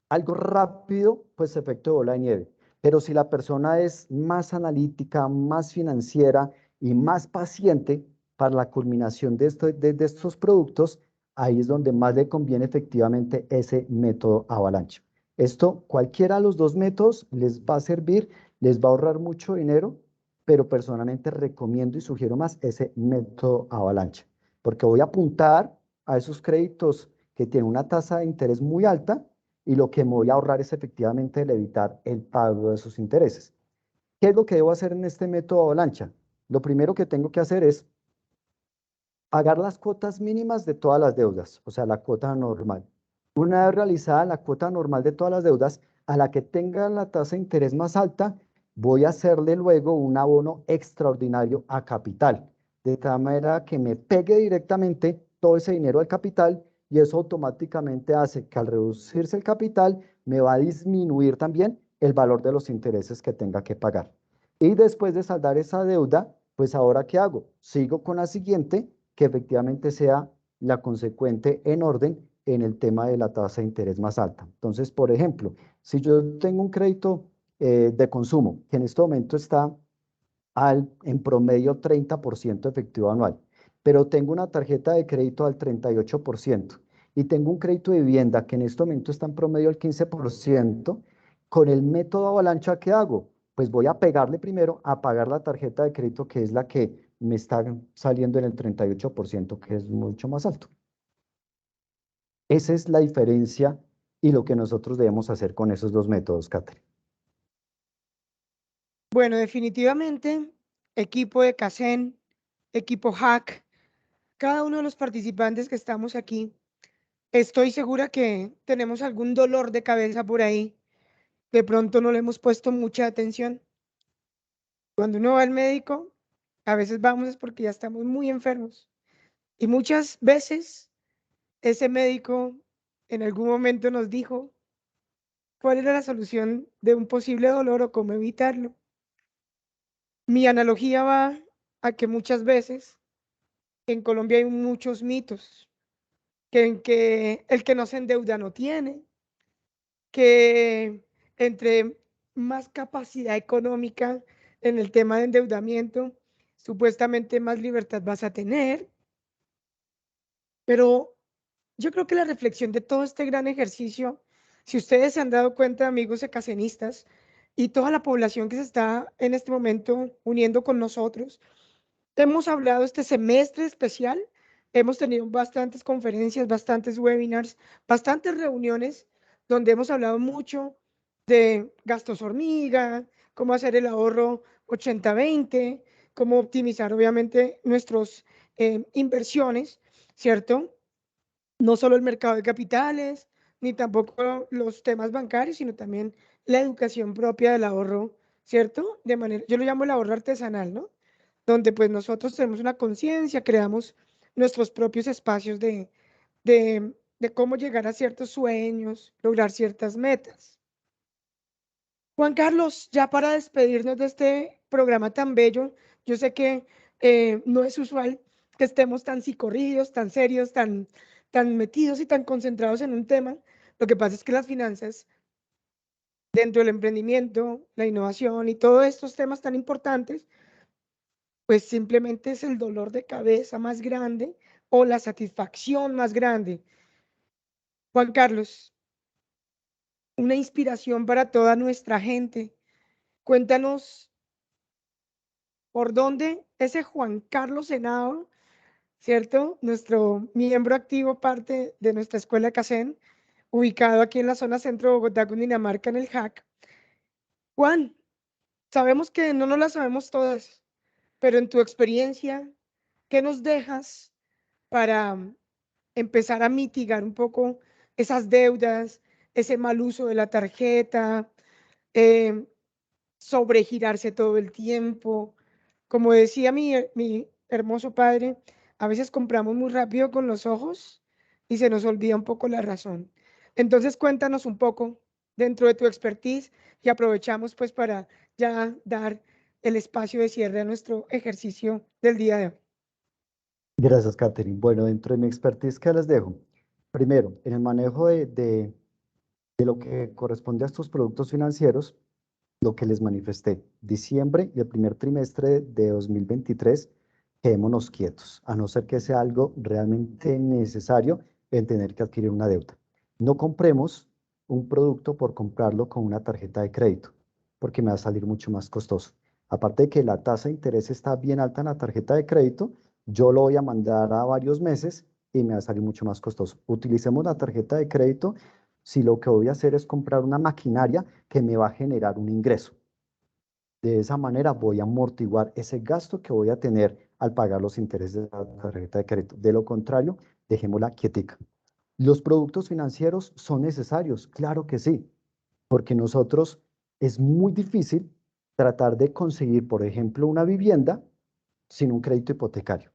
algo rápido, pues efecto de bola de nieve. Pero si la persona es más analítica, más financiera y más paciente para la culminación de estos productos, ahí es donde más le conviene efectivamente ese método avalancha. Esto, cualquiera de los dos métodos les va a servir, les va a ahorrar mucho dinero, pero personalmente recomiendo y sugiero más ese método avalancha, porque voy a apuntar a esos créditos que tienen una tasa de interés muy alta, y lo que me voy a ahorrar es efectivamente el evitar el pago de esos intereses. ¿Qué es lo que debo hacer en este método avalancha? Lo primero que tengo que hacer es pagar las cuotas mínimas de todas las deudas, o sea, la cuota normal. Una vez realizada la cuota normal de todas las deudas, a la que tenga la tasa de interés más alta, voy a hacerle luego un abono extraordinario a capital, de tal manera que me pegue directamente todo ese dinero al capital, y eso automáticamente hace que al reducirse el capital me va a disminuir también el valor de los intereses que tenga que pagar. Y después de saldar esa deuda, pues ahora ¿qué hago? Sigo con la siguiente, que efectivamente sea la consecuente en orden en el tema de la tasa de interés más alta. Entonces, por ejemplo, si yo tengo un crédito de consumo, que en este momento está en promedio 30% efectivo anual, pero tengo una tarjeta de crédito al 38% y tengo un crédito de vivienda que en este momento está en promedio al 15%, con el método avalancha, ¿qué hago? Pues voy a pegarle primero a pagar la tarjeta de crédito, que es la que me está saliendo en el 38%, que es mucho más alto. Esa es la diferencia y lo que nosotros debemos hacer con esos dos métodos, Catherine. Bueno, definitivamente, equipo de CACEN, equipo Hack, cada uno de los participantes que estamos aquí, estoy segura que tenemos algún dolor de cabeza por ahí. De pronto no le hemos puesto mucha atención. Cuando uno va al médico, a veces vamos es porque ya estamos muy enfermos. Y muchas veces ese médico en algún momento nos dijo cuál era la solución de un posible dolor o cómo evitarlo. Mi analogía va a que muchas veces en Colombia hay muchos mitos, que el que no se endeuda no tiene, que entre más capacidad económica en el tema de endeudamiento, supuestamente más libertad vas a tener. Pero yo creo que la reflexión de todo este gran ejercicio, si ustedes se han dado cuenta, amigos ecasenistas, y toda la población que se está en este momento uniendo con nosotros, hemos hablado este semestre especial, hemos tenido bastantes conferencias, bastantes webinars, bastantes reuniones donde hemos hablado mucho de gastos hormiga, cómo hacer el ahorro 80-20, cómo optimizar obviamente nuestras inversiones, ¿cierto? No solo el mercado de capitales, ni tampoco los temas bancarios, sino también la educación propia del ahorro, ¿cierto? De manera, yo lo llamo el ahorro artesanal, ¿no? Donde pues nosotros tenemos una conciencia, creamos nuestros propios espacios de cómo llegar a ciertos sueños, lograr ciertas metas. Juan Carlos, ya para despedirnos de este programa tan bello, yo sé que no es usual que estemos tan psicorrígidos, tan serios, tan metidos y tan concentrados en un tema. Lo que pasa es que las finanzas, dentro del emprendimiento, la innovación y todos estos temas tan importantes, pues simplemente es el dolor de cabeza más grande o la satisfacción más grande. Juan Carlos, una inspiración para toda nuestra gente. Cuéntanos por dónde ese Juan Carlos Henao, ¿cierto? Nuestro miembro activo, parte de nuestra escuela CACEN, ubicado aquí en la zona centro de Bogotá, Cundinamarca, en el JAC. Juan, sabemos que no nos las sabemos todas, pero en tu experiencia, ¿qué nos dejas para empezar a mitigar un poco esas deudas, ese mal uso de la tarjeta, eh, sobregirarse todo el tiempo? Como decía mi hermoso padre, a veces compramos muy rápido con los ojos y se nos olvida un poco la razón. Entonces cuéntanos un poco dentro de tu expertise y aprovechamos pues para ya dar el espacio de cierre a nuestro ejercicio del día de hoy. Gracias, Catherine. Bueno, dentro de mi expertise, ¿qué les dejo? Primero, en el manejo de lo que corresponde a estos productos financieros, lo que les manifesté, diciembre y el primer trimestre de 2023, quedémonos quietos, a no ser que sea algo realmente necesario en tener que adquirir una deuda. No compremos un producto por comprarlo con una tarjeta de crédito, porque me va a salir mucho más costoso. Aparte de que la tasa de interés está bien alta en la tarjeta de crédito, yo lo voy a mandar a varios meses y me va a salir mucho más costoso. Utilicemos la tarjeta de crédito si lo que voy a hacer es comprar una maquinaria que me va a generar un ingreso. De esa manera voy a amortiguar ese gasto que voy a tener al pagar los intereses de la tarjeta de crédito. De lo contrario, dejémosla quietica. ¿Los productos financieros son necesarios? Claro que sí, porque nosotros es muy difícil tratar de conseguir, por ejemplo, una vivienda sin un crédito hipotecario.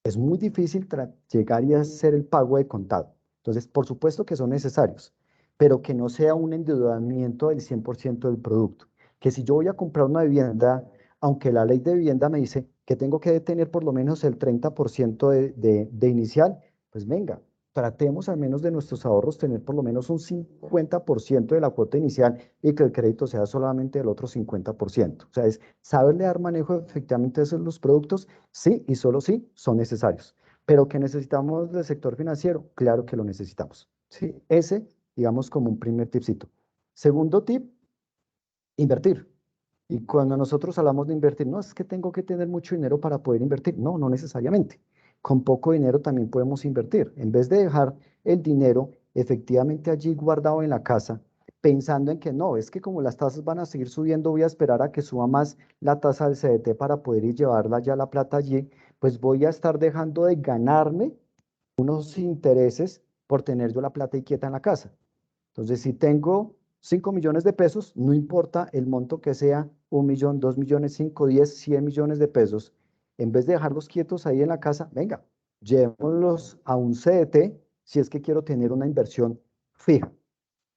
Es muy difícil llegar y hacer el pago de contado. Entonces, por supuesto que son necesarios, pero que no sea un endeudamiento del 100% del producto. Que si yo voy a comprar una vivienda, aunque la ley de vivienda me dice que tengo que tener por lo menos el 30% de inicial, pues venga, tratemos al menos de nuestros ahorros tener por lo menos un 50% de la cuota inicial y que el crédito sea solamente el otro 50%. O sea, es saberle dar manejo efectivamente a esos los productos, sí y solo sí son necesarios. Pero que necesitamos del sector financiero, claro que lo necesitamos. Sí, ese, digamos, como un primer tipcito. Segundo tip, invertir. Y cuando nosotros hablamos de invertir, no es que tengo que tener mucho dinero para poder invertir. No, no necesariamente. Con poco dinero también podemos invertir. En vez de dejar el dinero efectivamente allí guardado en la casa, pensando en que no, es que como las tasas van a seguir subiendo, voy a esperar a que suba más la tasa del CDT para poder ir llevarla ya la plata allí, pues voy a estar dejando de ganarme unos intereses por tener yo la plata y quieta en la casa. Entonces, si tengo 5 millones de pesos, no importa el monto que sea, 1 millón, 2 millones, 5, 10, 100 millones de pesos, en vez de dejarlos quietos ahí en la casa, venga, llevémoslos a un CDT si es que quiero tener una inversión fija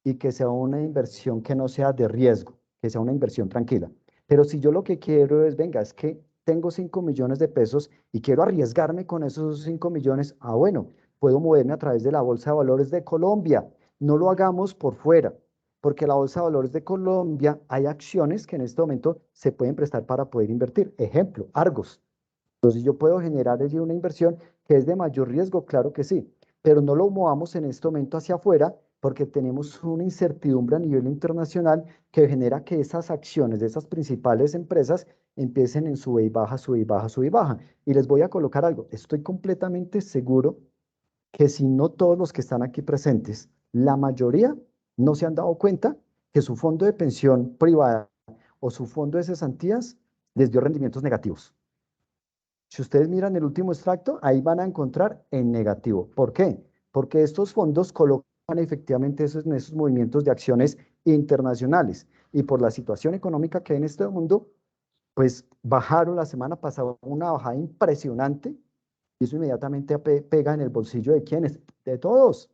y que sea una inversión que no sea de riesgo, que sea una inversión tranquila. Pero si yo lo que quiero es, venga, es que tengo 5 millones de pesos y quiero arriesgarme con esos 5 millones, bueno, puedo moverme a través de la Bolsa de Valores de Colombia. No lo hagamos por fuera, porque la Bolsa de Valores de Colombia hay acciones que en este momento se pueden prestar para poder invertir. Ejemplo, Argos. Entonces yo puedo generar allí una inversión que es de mayor riesgo, claro que sí, pero no lo movamos en este momento hacia afuera porque tenemos una incertidumbre a nivel internacional que genera que esas acciones de esas principales empresas empiecen en sube y baja, sube y baja, sube y baja. Y les voy a colocar algo, estoy completamente seguro que si no todos los que están aquí presentes, la mayoría no se han dado cuenta que su fondo de pensión privada o su fondo de cesantías les dio rendimientos negativos. Si ustedes miran el último extracto, ahí van a encontrar en negativo. ¿Por qué? Porque estos fondos colocan efectivamente en esos movimientos de acciones internacionales y por la situación económica que hay en este mundo, pues bajaron la semana pasada una bajada impresionante y eso inmediatamente pega en el bolsillo de quienes, de todos.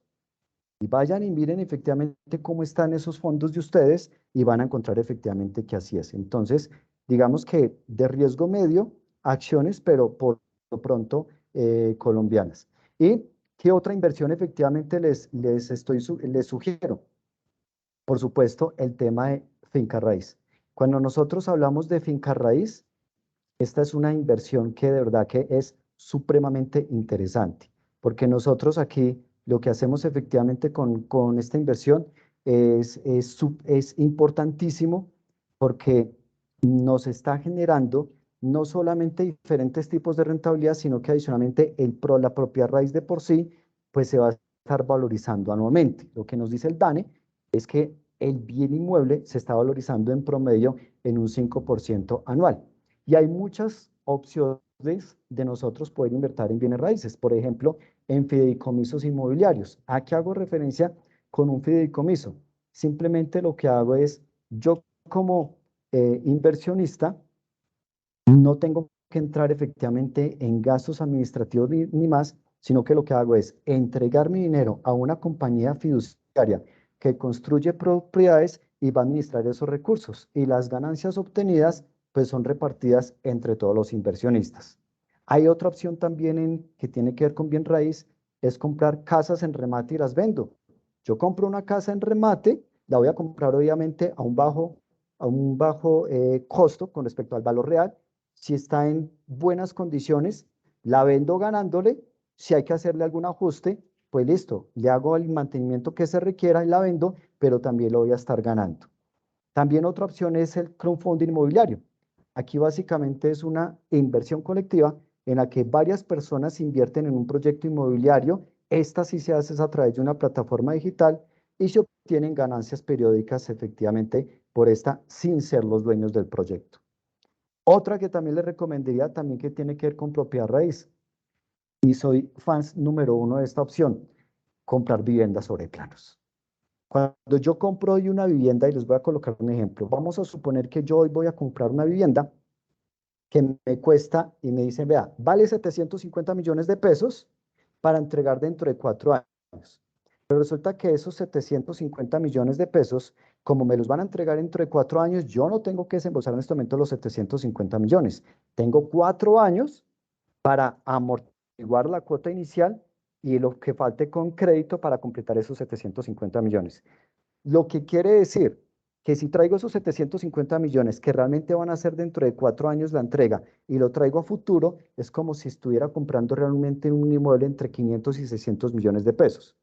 Y vayan y miren efectivamente cómo están esos fondos de ustedes y van a encontrar efectivamente que así es. Entonces, digamos que de riesgo medio, acciones, pero por lo pronto colombianas. ¿Y qué otra inversión efectivamente les sugiero? Por supuesto, el tema de finca raíz. Cuando nosotros hablamos de finca raíz, esta es una inversión que de verdad que es supremamente interesante, porque nosotros aquí lo que hacemos efectivamente con esta inversión es importantísimo porque nos está generando no solamente diferentes tipos de rentabilidad, sino que adicionalmente la propia raíz de por sí, pues se va a estar valorizando anualmente. Lo que nos dice el DANE es que el bien inmueble se está valorizando en promedio en un 5% anual. Y hay muchas opciones de nosotros poder invertir en bienes raíces, por ejemplo, en fideicomisos inmobiliarios. ¿A qué hago referencia con un fideicomiso? Simplemente lo que hago es, yo como inversionista, no tengo que entrar efectivamente en gastos administrativos ni más, sino que lo que hago es entregar mi dinero a una compañía fiduciaria que construye propiedades y va a administrar esos recursos. Y las ganancias obtenidas pues son repartidas entre todos los inversionistas. Hay otra opción también que tiene que ver con bien raíz, es comprar casas en remate y las vendo. Yo compro una casa en remate, la voy a comprar obviamente a un bajo costo con respecto al valor real. Si está en buenas condiciones, la vendo ganándole. Si hay que hacerle algún ajuste, pues listo, le hago el mantenimiento que se requiera y la vendo, pero también lo voy a estar ganando. También otra opción es el crowdfunding inmobiliario. Aquí básicamente es una inversión colectiva en la que varias personas invierten en un proyecto inmobiliario. Esta sí se hace a través de una plataforma digital y se obtienen ganancias periódicas efectivamente por esta sin ser los dueños del proyecto. Otra que también les recomendaría también que tiene que ver con propiedad raíz. Y soy fan número 1 de esta opción, comprar viviendas sobre planos. Cuando yo compro hoy una vivienda, y les voy a colocar un ejemplo, vamos a suponer que yo hoy voy a comprar una vivienda que me cuesta, y me dicen, vea, vale 750 millones de pesos para entregar dentro de 4 años. Pero resulta que esos 750 millones de pesos, como me los van a entregar dentro de 4 años, yo no tengo que desembolsar en este momento los 750 millones. Tengo 4 años para amortiguar la cuota inicial y lo que falte con crédito para completar esos 750 millones. Lo que quiere decir que si traigo esos 750 millones que realmente van a ser dentro de 4 años la entrega y lo traigo a futuro, es como si estuviera comprando realmente un inmueble entre 500 y 600 millones de pesos.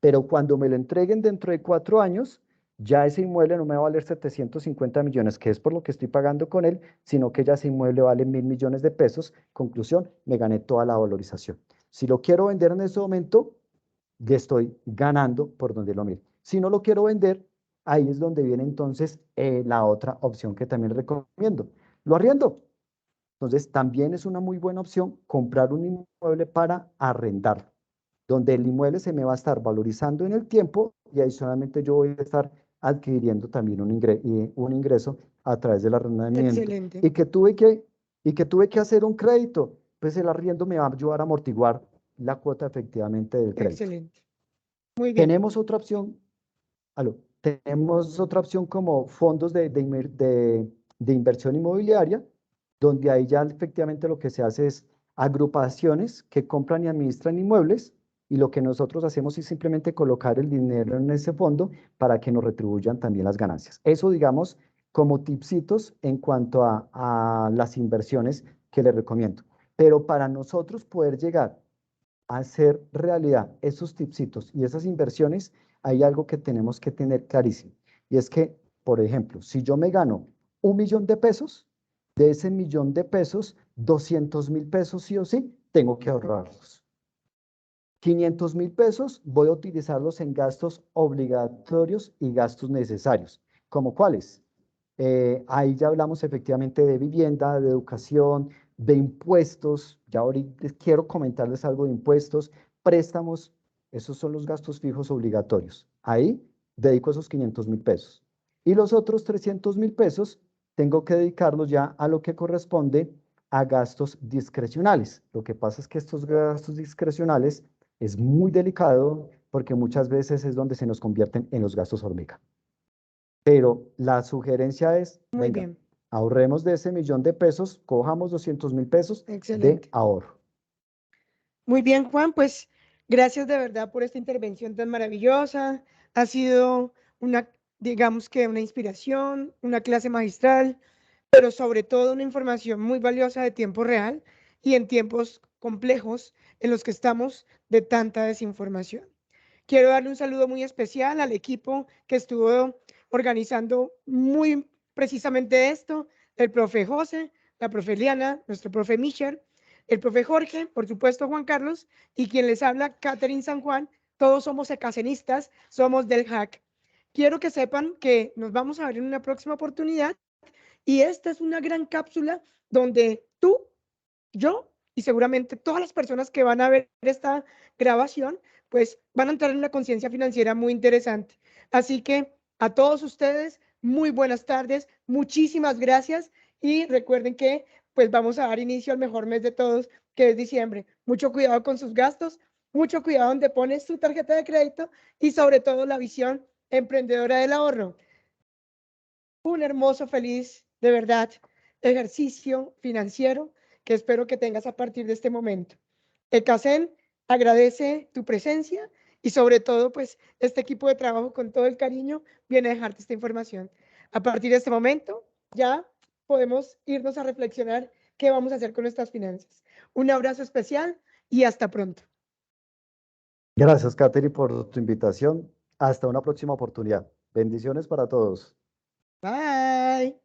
Pero cuando me lo entreguen dentro de 4 años, ya ese inmueble no me va a valer 750 millones, que es por lo que estoy pagando con él, sino que ya ese inmueble vale 1.000 millones de pesos. Conclusión, me gané toda la valorización. Si lo quiero vender en ese momento, ya estoy ganando por donde lo mire. Si no lo quiero vender, ahí es donde viene entonces la otra opción que también recomiendo. Lo arriendo. Entonces, también es una muy buena opción comprar un inmueble para arrendarlo, donde el inmueble se me va a estar valorizando en el tiempo y adicionalmente yo voy a estar adquiriendo también un ingreso a través del arrendamiento. Excelente. Y que tuve que hacer un crédito, pues el arriendo me va a ayudar a amortiguar la cuota efectivamente del crédito. Excelente. Muy bien. Tenemos otra opción, tenemos otra opción como fondos de inversión inmobiliaria, donde ahí ya efectivamente lo que se hace es agrupaciones que compran y administran inmuebles, y lo que nosotros hacemos es simplemente colocar el dinero en ese fondo para que nos retribuyan también las ganancias. Eso, digamos, como tipsitos en cuanto a las inversiones que les recomiendo. Pero para nosotros poder llegar a hacer realidad esos tipsitos y esas inversiones, hay algo que tenemos que tener clarísimo. Y es que, por ejemplo, si yo me gano 1.000.000 de pesos, de ese 1.000.000 de pesos, 200.000 pesos sí o sí, tengo que ahorrarlos. 500.000 pesos voy a utilizarlos en gastos obligatorios y gastos necesarios. ¿Cómo cuáles? Ahí ya hablamos efectivamente de vivienda, de educación, de impuestos. Ya ahorita quiero comentarles algo de impuestos, préstamos. Esos son los gastos fijos obligatorios. Ahí dedico esos 500.000 pesos. Y los otros 300.000 pesos tengo que dedicarlos ya a lo que corresponde a gastos discrecionales. Lo que pasa es que estos gastos discrecionales es muy delicado porque muchas veces es donde se nos convierten en los gastos hormiga. Pero la sugerencia es, Muy venga, bien. ahorremos de ese 1.000.000 de pesos, cojamos 200.000 pesos de Excelente. ahorro. Muy bien, Juan, pues gracias de verdad por esta intervención tan maravillosa. Ha sido una, digamos que una inspiración, una clase magistral, pero sobre todo una información muy valiosa de tiempo real y en tiempos complejos en los que estamos de tanta desinformación. Quiero darle un saludo muy especial al equipo que estuvo organizando muy precisamente esto, el profe José, la profe Liana, nuestro profe Michel, el profe Jorge, por supuesto Juan Carlos, y quien les habla, Catherine San Juan. Todos somos ecacenistas, somos del HAC. Quiero que sepan que nos vamos a ver en una próxima oportunidad, y esta es una gran cápsula donde tú, yo y seguramente todas las personas que van a ver esta grabación, pues van a entrar en una conciencia financiera muy interesante. Así que a todos ustedes, muy buenas tardes, muchísimas gracias, y recuerden que pues vamos a dar inicio al mejor mes de todos, que es diciembre. Mucho cuidado con sus gastos, mucho cuidado donde pones tu tarjeta de crédito, y sobre todo la visión emprendedora del ahorro. Un hermoso, feliz, de verdad, ejercicio financiero que espero que tengas a partir de este momento. Ecasen agradece tu presencia, y sobre todo, pues este equipo de trabajo con todo el cariño viene a dejarte esta información. A partir de este momento ya podemos irnos a reflexionar qué vamos a hacer con nuestras finanzas. Un abrazo especial y hasta pronto. Gracias, Catherine, por tu invitación. Hasta una próxima oportunidad. Bendiciones para todos. Bye.